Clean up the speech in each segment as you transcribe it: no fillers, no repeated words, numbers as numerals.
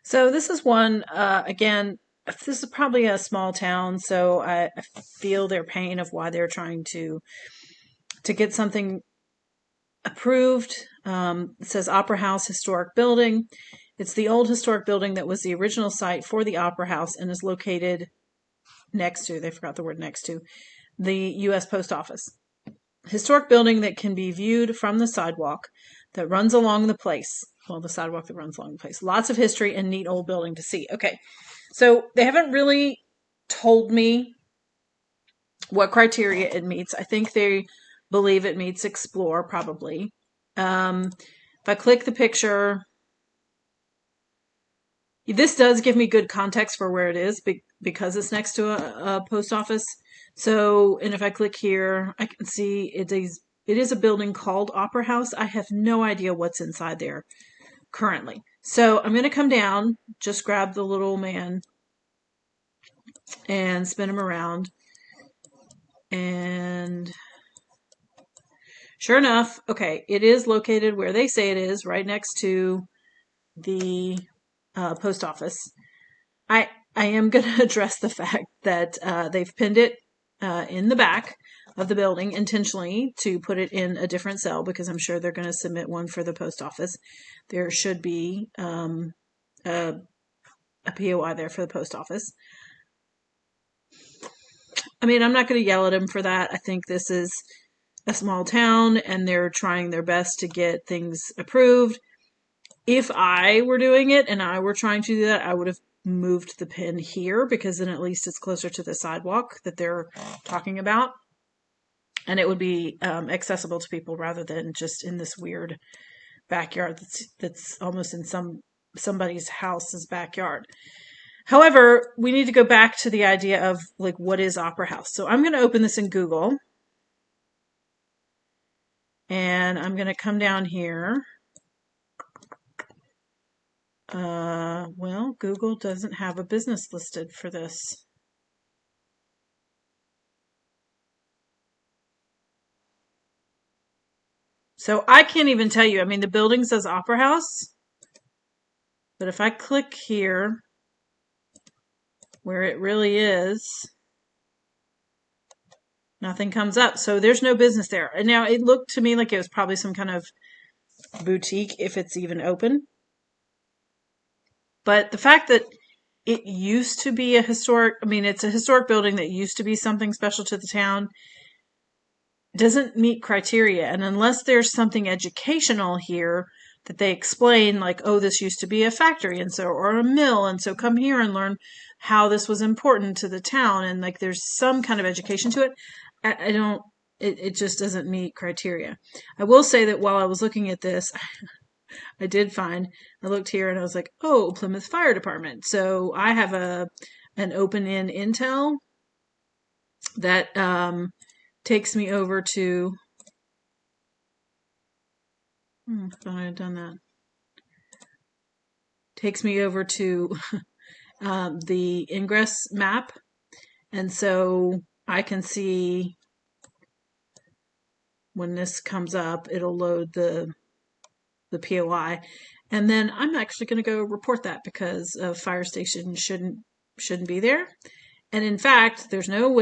So this is one, again, this is probably a small town, so I feel their pain of why they're trying to get something approved. It says Opera House Historic Building. It's the old historic building that was the original site for the Opera House and is located next to, they forgot the word next to, the U.S. Post Office. Historic building that can be viewed from the sidewalk that runs along the place. Well, the sidewalk that runs along the place. Lots of history and neat old building to see. Okay, so they haven't really told me what criteria it meets. I think they believe it meets explore, probably. If I click the picture, this does give me good context for where it is because it's next to a post office. So, and if I click here, I can see it is a building called Opera House. I have no idea what's inside there currently. So I'm going to come down, just grab the little man and spin him around. And sure enough, okay, it is located where they say it is, right next to the post office. I am going to address the fact that they've pinned it in the back of the building intentionally to put it in a different cell because I'm sure they're going to submit one for the post office. There should be a POI there for the post office. I mean, I'm not going to yell at them for that. I think this is a small town and they're trying their best to get things approved. If I were doing it and I were trying to do that, I would have moved the pin here because then at least it's closer to the sidewalk that they're talking about. And it would be accessible to people rather than just in this weird backyard that's almost in somebody's house's backyard. However, we need to go back to the idea of like what is Opera House. So I'm going to open this in Google. And I'm going to come down here. Well, Google doesn't have a business listed for this. So I can't even tell you. I mean, the building says Opera House. But if I click here, where it really is, nothing comes up. So there's no business there. And now it looked to me like it was probably some kind of boutique if it's even open. But the fact that it used to be it's a historic building that used to be something special to the town, doesn't meet criteria. And unless there's something educational here that they explain, like, oh, this used to be a factory and so, or a mill, and so come here and learn how this was important to the town, and like there's some kind of education to it, I don't, it just doesn't meet criteria. I will say that while I was looking at this, I looked here and I was like, oh, Plymouth Fire Department. So I have an open-in intel that takes me over to, thought I had done that. Takes me over to the ingress map. And so I can see when this comes up, it'll load the POI. And then I'm actually going to go report that because a fire station shouldn't be there. And in fact, there's no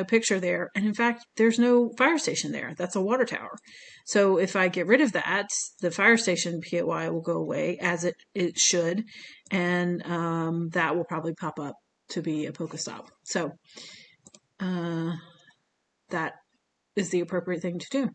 picture there. And in fact, there's no fire station there. That's a water tower. So if I get rid of that, the fire station POI will go away as it should. And that will probably pop up to be a Pokestop. So that is the appropriate thing to do.